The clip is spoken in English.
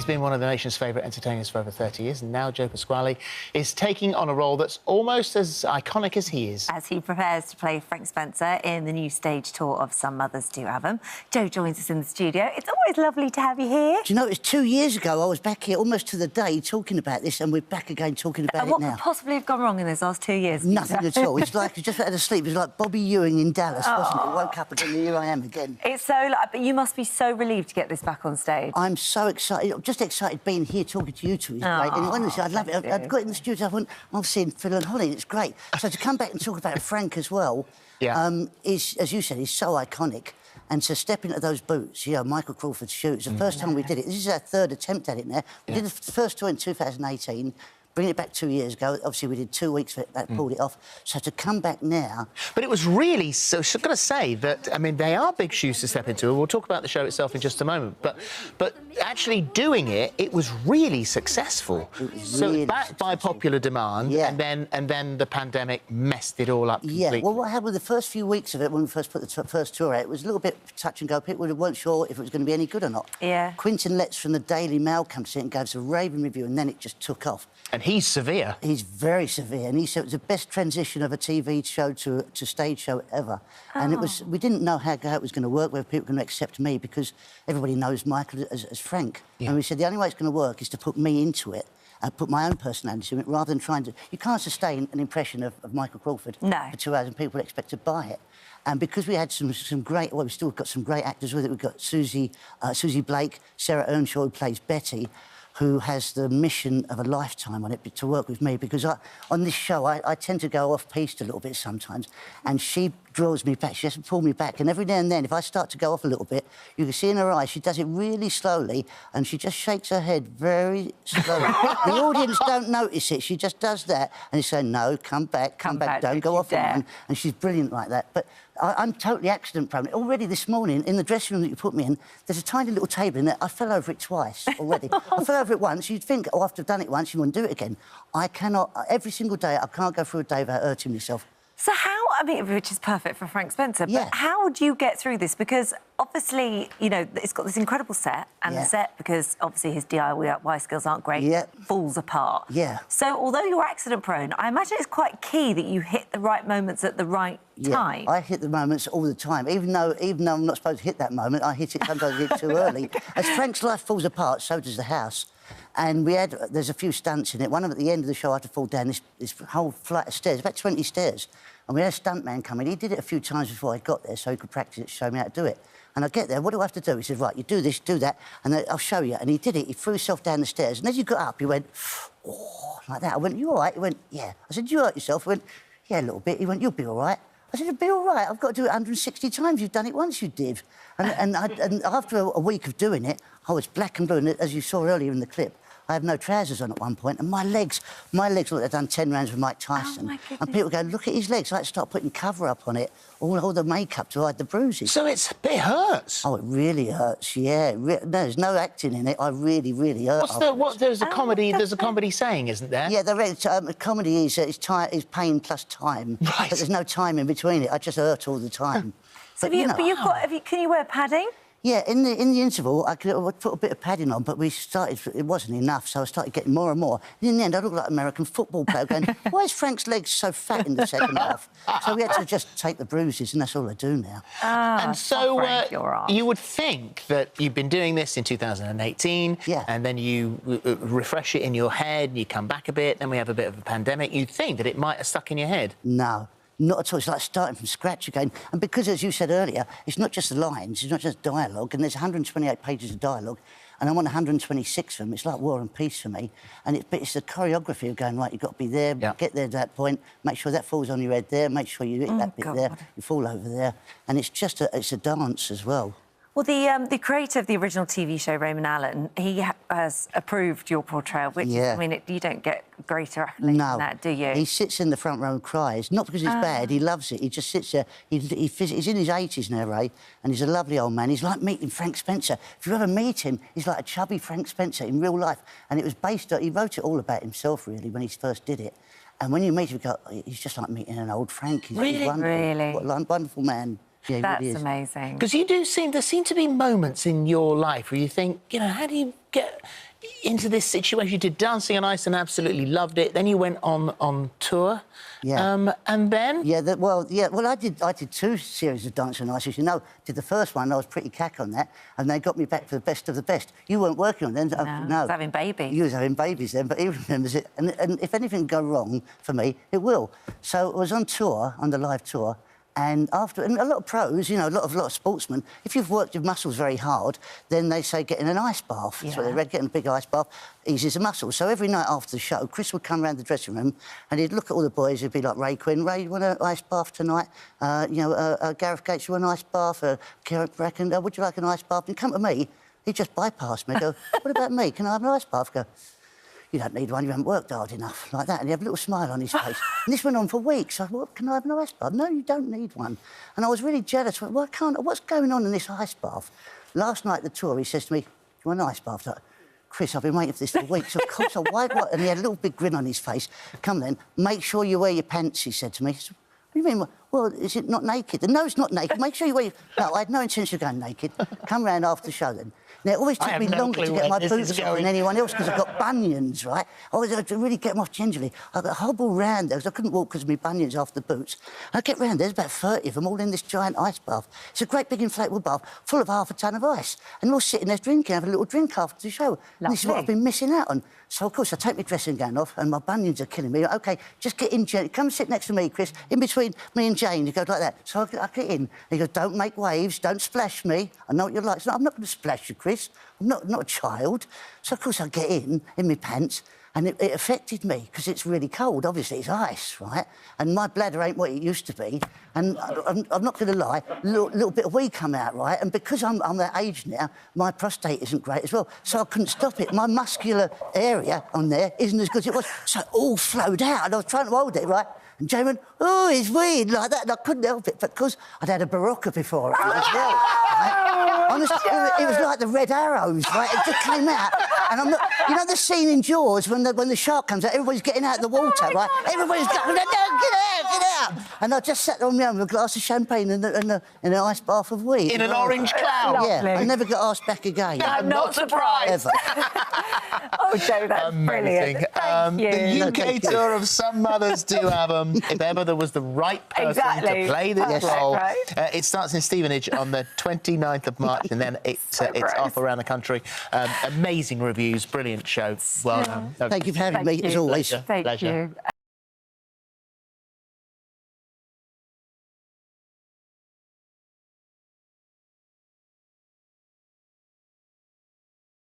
He's been one of the nation's favourite entertainers for over 30 years, and now Joe Pasquale is taking on a role that's almost as iconic as he is. As he prepares to play Frank Spencer in the new stage tour of Some Mothers Do Have 'Em. Joe joins us in the studio. It's always lovely to have you here. Do you know, it was 2 years ago I was back here almost to the day talking about this, and we're back again talking about it now. What could possibly have gone wrong in those last 2 years? Nothing at all. It's like I just had to sleep. It was like Bobby Ewing in Dallas, wasn't it? I woke up again and here I am again. It's so... But you must be so relieved to get this back on stage. I'm so excited. I'm just excited being here talking to you two is great. And honestly, I'd love it. I'd got in the studio, I went, I've seen Phil and Holly, and it's great. So to come back and talk about Frank as well, is, as you said, is so iconic. And to step into those boots, you know, Michael Crawford's shoes, the first time we did it, this is our third attempt at it now. We did the first tour in 2018, bringing it back 2 years ago. Obviously, we did 2 weeks for it, that pulled it off. So to come back now... But it was really... So I've got to say that, I mean, they are big shoes to step into. We'll talk about the show itself in just a moment. But actually doing it, it was really successful. It was so really backed by popular demand, and then the pandemic messed it all up completely. Yeah, well, what happened with the first few weeks of it, when we first put the first tour out, it was a little bit touch and go. People weren't sure if it was going to be any good or not. Yeah. Quinton Letts from the Daily Mail came to see it and gave us a raving review, and then it just took off. And he's severe. He's very severe, and he said it was the best transition of a TV show to stage show ever. And it was, we didn't know how it was going to work, whether people were going to accept me, because everybody knows Michael as Frank. And we said the only way it's going to work is to put me into it, and put my own personality in it, rather than trying to... You can't sustain an impression of Michael Crawford for 2 hours and people expect to buy it. And because we had some great... Well, we've still got some great actors with it. We've got Susie Blake, Sarah Earnshaw, who plays Betty, who has the mission of a lifetime on it, to work with me, because on this show I tend to go off-piste a little bit sometimes, and she draws me back. She has to pull me back, and every now and then, if I start to go off a little bit, you can see in her eyes she does it really slowly, and she just shakes her head very slowly. The audience don't notice it. She just does that, and they say, no, come back, don't go off on. And she's brilliant like that. But I'm totally accident-prone. Already this morning, in the dressing room that you put me in, there's a tiny little table in there. I fell over it twice already. I fell over it once. You'd think, oh, after I've done it once, you wouldn't do it again. I cannot... Every single day, I can't go through a day without hurting myself. So how, I mean, which is perfect for Frank Spencer, but how do you get through this? Because obviously, you know, it's got this incredible set, and the set, because obviously his DIY skills aren't great, falls apart. So although you're accident-prone, I imagine it's quite key that you hit the right moments at the right time. I hit the moments all the time. Even though I'm not supposed to hit that moment, I hit it sometimes a bit too early. As Frank's life falls apart, so does the house. And there's a few stunts in it. One of them at the end of the show, I had to fall down this whole flight of stairs, about 20 stairs. And we had a stuntman come in. He did it a few times before I got there, so he could practice it to show me how to do it. And I get there, what do I have to do? He said, right, you do this, do that, and then I'll show you. And he did it. He threw himself down the stairs. And as he got up, he went, oh, like that. I went, you all right? He went, yeah. I said, you hurt yourself? He went, yeah, a little bit. He went, you'll be all right. I said, you'll be all right. I've got to do it 160 times. You've done it once, you did. And after a week of doing it, I was black and blue. And as you saw earlier in the clip, I had no trousers on at one point, and my legs looked like I'd done 10 rounds with Mike Tyson. Oh, my goodness. And people go, look at his legs. I had to start putting cover-up on it, all the makeup to hide the bruises. So it hurts? Oh, it really hurts, yeah. No, there's no acting in it. I really, really hurt. There's a comedy saying, isn't there? Yeah, comedy is pain plus time. Right. But there's no time in between it. I just hurt all the time. Can you wear padding? Yeah, in the interval, I could put a bit of padding on, but it wasn't enough, so I started getting more and more. And in the end, I looked like an American football player going, why is Frank's legs so fat in the second half? So we had to just take the bruises, and that's all I do now. And so you would think that you've been doing this in 2018, and then you refresh it in your head, you come back a bit, then we have a bit of a pandemic. You'd think that it might have stuck in your head. No. Not at all. It's like starting from scratch again. And because, as you said earlier, it's not just the lines, it's not just dialogue, and there's 128 pages of dialogue, and I'm on 126 of them. It's like War and Peace for me. But it's the choreography of going, right, you've got to be there, get there to that point, make sure that falls on your head there, make sure you hit that bit there, you fall over there. And it's just it's a dance as well. Well, the creator of the original TV show, Raymond Allen, he has approved your portrayal, which, I mean, you don't get greater accolades than that, do you? He sits in the front row and cries, not because it's bad, he loves it, he just sits there. He's in his 80s now, Ray, and he's a lovely old man. He's like meeting Frank Spencer. If you ever meet him, he's like a chubby Frank Spencer in real life. And it was based on... He wrote it all about himself, really, when he first did it. And when you meet him, you go, he's just like meeting an old Frank. He's wonderful. Really? What a wonderful man. Yeah, that's really amazing. Because there seem to be moments in your life where you think, you know, how do you into this situation. You did Dancing on Ice and absolutely loved it. Then you went on tour. Yeah. And then? Well, I did 2 series of Dancing on Ice. As you know, did the first one, I was pretty cack on that, and they got me back for the best of the best. You weren't working on them. No, I was having babies. You was having babies then, but he remembers it. And if anything go wrong for me, it will. So I was on tour, on the live tour, and a lot of pros, you know, a lot of sportsmen, if you've worked your muscles very hard, then they say get in an ice bath. That's what they read, getting a big ice bath eases the muscles. So every night after the show, Chris would come around the dressing room and he'd look at all the boys. He'd be like, Ray Quinn, you want an ice bath tonight? Gareth Gates, you want an ice bath? Kieran Bracken, would you like an ice bath? And come to me, he'd just bypass me, go, what about me? Can I have an ice bath? Go, you don't need one, you haven't worked hard enough, like that. And he had a little smile on his face. And this went on for weeks. I thought, well, can I have an ice bath? No, you don't need one. And I was really jealous. What's going on in this ice bath? Last night at the tour, he says to me, you want an ice bath? I thought, Chris, I've been waiting for this for weeks. Of course, and he had a little big grin on his face. Come then, make sure you wear your pants, he said to me. What do you mean? Well, is it not naked? No, it's not naked. Make sure you wear your... No, I had no intention of going naked. Come round after the show then. Now, it always took me longer to get my boots off than anyone else because I've got bunions, right? I had to really get them off gingerly. I'd hobble round there because I couldn't walk because of my bunions after the boots. And I get round, there's about 30 of them all in this giant ice bath. It's a great big inflatable bath full of half a ton of ice. And we're all sitting there drinking, having a little drink after the show. And this is what I've been missing out on. So, of course, I take my dressing gown off and my bunions are killing me. OK, just get in, Jane. Come sit next to me, Chris, in between me and Jane. He goes like that. So I get in. He goes, don't make waves, don't splash me. I know what you're like. So, I'm not going to splash you, Chris. I'm not a child. So, of course, I get in my pants, and it affected me because it's really cold. Obviously, it's ice, right? And my bladder ain't what it used to be. And I'm not going to lie, a little bit of wee come out, right? And because I'm that age now, my prostate isn't great as well. So I couldn't stop it. My muscular area on there isn't as good as it was. So it all flowed out, and I was trying to hold it, right? And Jane went, oh, it's weird, like that. And I couldn't help it, but because I'd had a Barocca before as well, right? Honestly, it was like the red arrows, right? It just came out. And I'm not... You know the scene in Jaws when the shark comes out, everybody's getting out of the water, right? Everybody's going, no, get out! And I just sat on my own with a glass of champagne and an ice bath of wheat. In an orange cloud? Yeah, I never got asked back again. No, I'm not surprised. Ever. Oh, Joe, that's brilliant. Thank you. The UK tour of Some Mothers Do Have Them. If ever there was the right person to play this role. Right. It starts in Stevenage on the 29th of March, and then it's off around the country. Amazing reviews, brilliant show. Well done. Thank you for having me, as always. Thank you.